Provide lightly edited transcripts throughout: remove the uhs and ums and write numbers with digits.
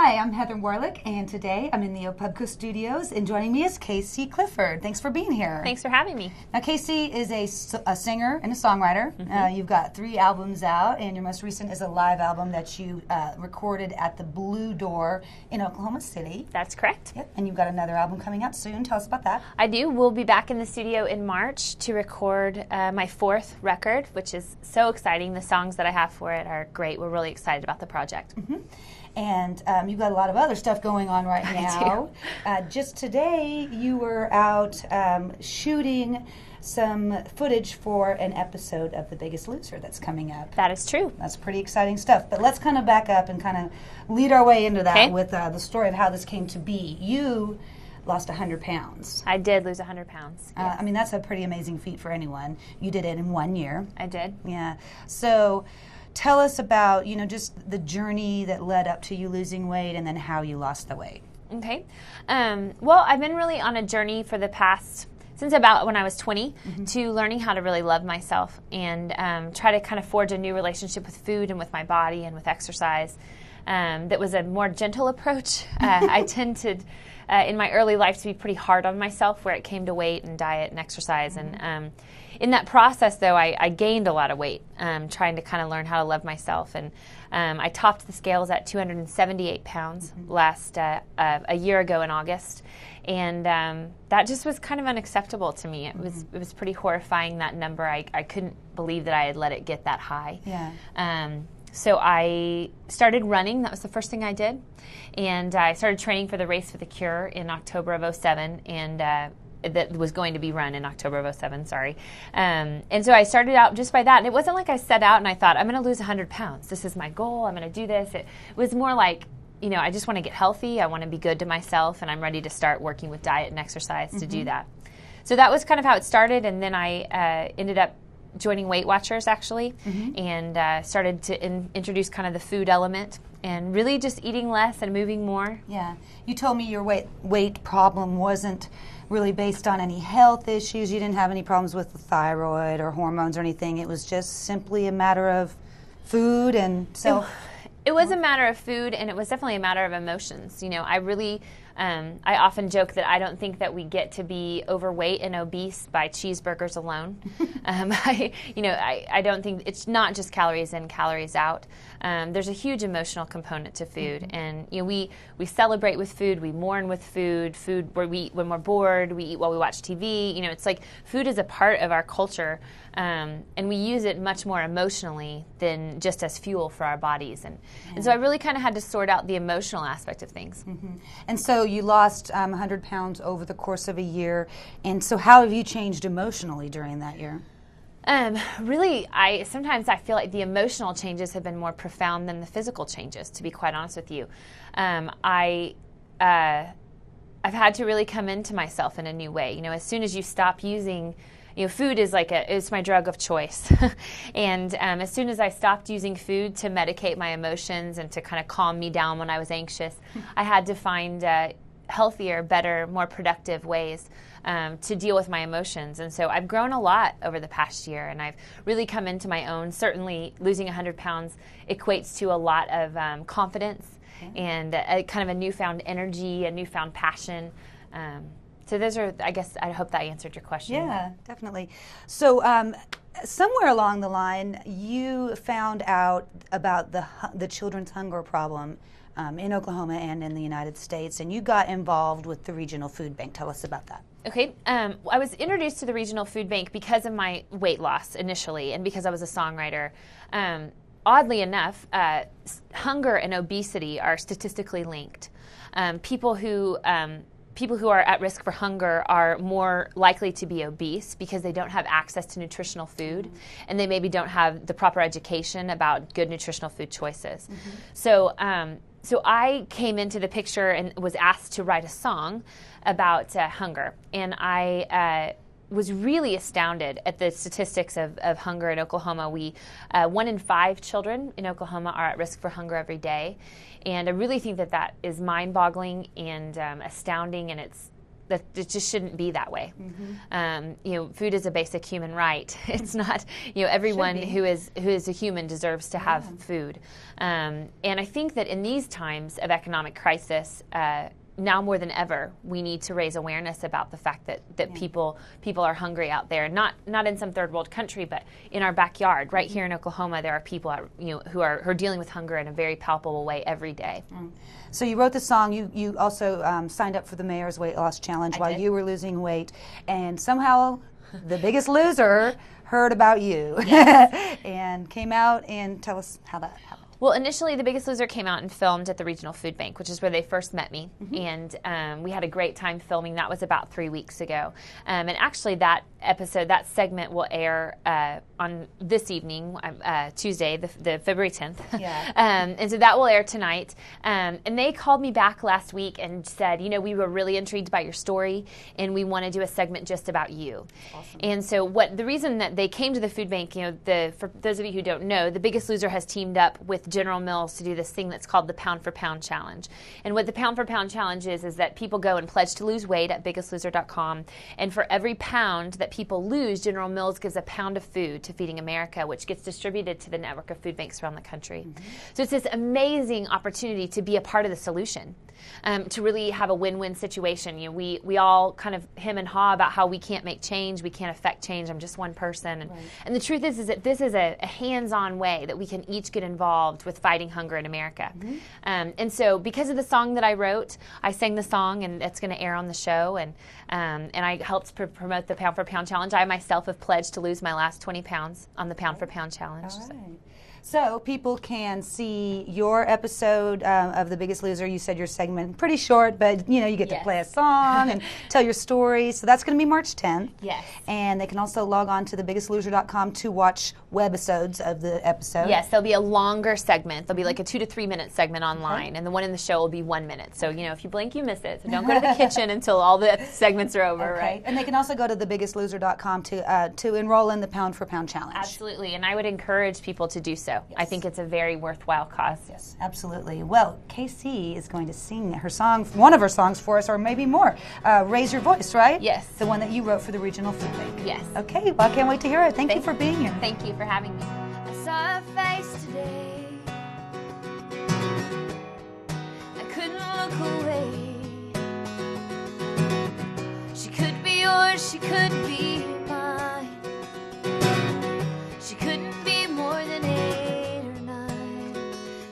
Hi, I'm Heather Warlick, and today I'm in the Opubco studios, and joining me is KC Clifford. Thanks for being here. Thanks for having me. Now, KC is a singer and a songwriter. You've got 3 albums out, and your most recent is a live album that you recorded at the Blue Door in Oklahoma City. That's correct. Yep, and you've got another album coming out soon. Tell us about that. I do. We'll be back in the studio in March to record my 4th record, which is so exciting. The songs that I have for it are great. We're really excited about the project. And you've got a lot of other stuff going on right now. Just today, you were out shooting some footage for an episode of The Biggest Loser that's coming up. That is true. That's pretty exciting stuff. But let's kind of back up and kind of lead our way into that with the story of how this came to be. You lost 100 pounds. I did lose 100 pounds. Yes. I mean, that's a pretty amazing feat for anyone. You did it in 1 year. I did. Yeah. So tell us about, just the journey that led up to you losing weight and then how you lost the weight. Okay. Well, I've been really on a journey for the past, since about when I was 20, to learning how to really love myself and try to kind of forge a new relationship with food and with my body and with exercise. That was a more gentle approach. I tended in my early life to be pretty hard on myself where it came to weight and diet and exercise. And in that process, though, I gained a lot of weight, trying to kind of learn how to love myself. And I topped the scales at 278 pounds a year ago in August. And that just was kind of unacceptable to me. It was pretty horrifying, that number. I couldn't believe that I had let it get that high. Yeah. So I started running. That was the first thing I did. And I started training for the Race for the Cure in October of 2007. And that was going to be run in October of 2007, sorry. And so I started out just by that. And it wasn't like I set out and I thought, I'm going to lose 100 pounds. This is my goal. I'm going to do this. It was more like, I just want to get healthy. I want to be good to myself. And I'm ready to start working with diet and exercise to do that. So that was kind of how it started. And then I ended up joining Weight Watchers, actually, and started to introduce kind of the food element and really just eating less and moving more. Yeah. You told me your weight problem wasn't really based on any health issues. You didn't have any problems with the thyroid or hormones or anything. It was just simply a matter of food and self. It was a matter of food, and it was definitely a matter of emotions. I really, I often joke that I don't think that we get to be overweight and obese by cheeseburgers alone. I don't think it's not just calories in, calories out. There's a huge emotional component to food, and we celebrate with food, we mourn with food. Food where we eat when we're bored, we eat while we watch TV. It's like food is a part of our culture, and we use it much more emotionally than just as fuel for our bodies. And so I really kind of had to sort out the emotional aspect of things. And so you lost 100 pounds over the course of a year. And so how have you changed emotionally during that year? Really, sometimes I feel like the emotional changes have been more profound than the physical changes, to be quite honest with you. I've had to really come into myself in a new way. As soon as you stop using food is it's my drug of choice. And as soon as I stopped using food to medicate my emotions and to kind of calm me down when I was anxious, I had to find healthier, better, more productive ways to deal with my emotions. And so I've grown a lot over the past year, and I've really come into my own. Certainly losing 100 pounds equates to a lot of confidence and kind of a newfound energy, a newfound passion. So those are, I hope that answered your question. Yeah, definitely. So somewhere along the line, you found out about the children's hunger problem in Oklahoma and in the United States, and you got involved with the Regional Food Bank. Tell us about that. Okay. I was introduced to the Regional Food Bank because of my weight loss initially and because I was a songwriter. Oddly enough, hunger and obesity are statistically linked. People who are at risk for hunger are more likely to be obese because they don't have access to nutritional food, and they maybe don't have the proper education about good nutritional food choices. So I came into the picture and was asked to write a song about hunger, and I was really astounded at the statistics of hunger in Oklahoma. 1 in 5 children in Oklahoma are at risk for hunger every day. And I really think that is mind-boggling and astounding, and that it just shouldn't be that way. Food is a basic human right. It's not, everyone who is a human deserves to have food. And I think that in these times of economic crisis, now more than ever, we need to raise awareness about the fact that people are hungry out there. Not in some third world country, but in our backyard, right here in Oklahoma, there are people who are dealing with hunger in a very palpable way every day. So you wrote the song. You also signed up for the Mayor's Weight Loss Challenge while you were losing weight, and somehow the Biggest Loser heard about you and came out and tell us how that happened. Well, initially, The Biggest Loser came out and filmed at the Regional Food Bank, which is where they first met me. And we had a great time filming. That was about 3 weeks ago. And actually, that segment will air on this evening, Tuesday, the February 10th. And so that will air tonight. And they called me back last week and said, we were really intrigued by your story, and we want to do a segment just about you. Awesome. And so the reason that they came to the food bank, for those of you who don't know, The Biggest Loser has teamed up with General Mills to do this thing that's called the Pound for Pound Challenge. And what the Pound for Pound Challenge is that people go and pledge to lose weight at biggestloser.com, and for every pound that people lose, General Mills gives a pound of food to Feeding America, which gets distributed to the network of food banks around the country. So it's this amazing opportunity to be a part of the solution. To really have a win-win situation. We all kind of hem and haw about how we can't make change, we can't affect change, I'm just one person. And the truth is that this is a hands-on way that we can each get involved with fighting hunger in America. And so because of the song that I wrote, I sang the song, and it's going to air on the show, and I helped promote the Pound for Pound Challenge. I myself have pledged to lose my last 20 pounds on the Pound for Pound Challenge. So people can see your episode of The Biggest Loser. You said your segment pretty short, but you get to play a song and tell your story. So that's going to be March 10th. Yes. And they can also log on to thebiggestloser.com to watch webisodes of the episode. Yes, there'll be a longer segment. There'll be like a 2 to 3 minute segment online, and the one in the show will be 1 minute. So if you blink, you miss it. So don't go to the kitchen until all the segments are over, right? And they can also go to thebiggestloser.com to enroll in the Pound for Pound Challenge. Absolutely, and I would encourage people to do so. Yes. I think it's a very worthwhile cause. Yes, absolutely. Well, KC is going to sing her song, one of her songs for us, or maybe more. Raise Your Voice, right? Yes. The one that you wrote for the Regional Food Bank. Yes. Okay, well, I can't wait to hear it. Thank you for being here. Thank you for having me. I saw her face today. I couldn't look away. She could be yours, she could be mine. She couldn't be more than 8 or 9.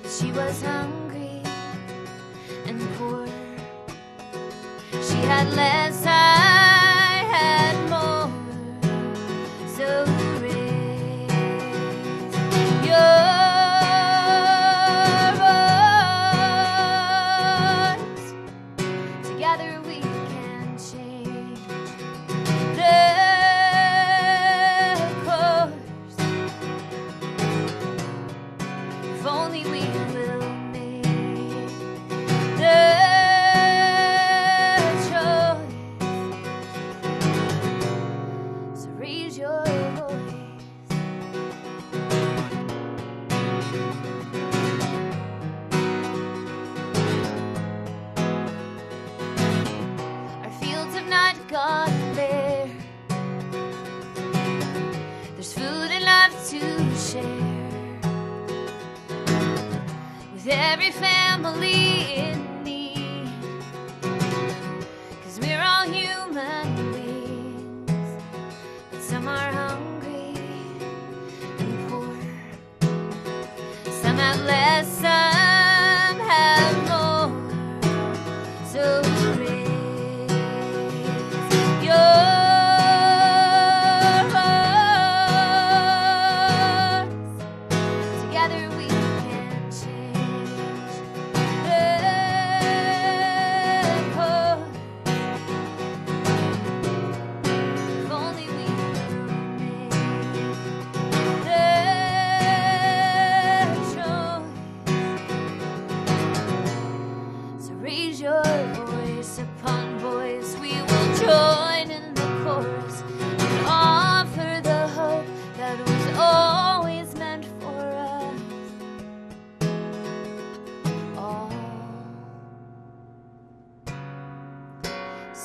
But she was hungry and poor. She had less, I had more. So raise your voice. Together we can change the course. If only we will make the choice. So raise your voice. Our fields have not gone bare. There's food enough to share with every family in need. 'Cause we're all human beings, but some are hungry and poor. Some have less, some have more. So raise your voice. Together we can change the course. If only we will make the choice.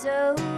so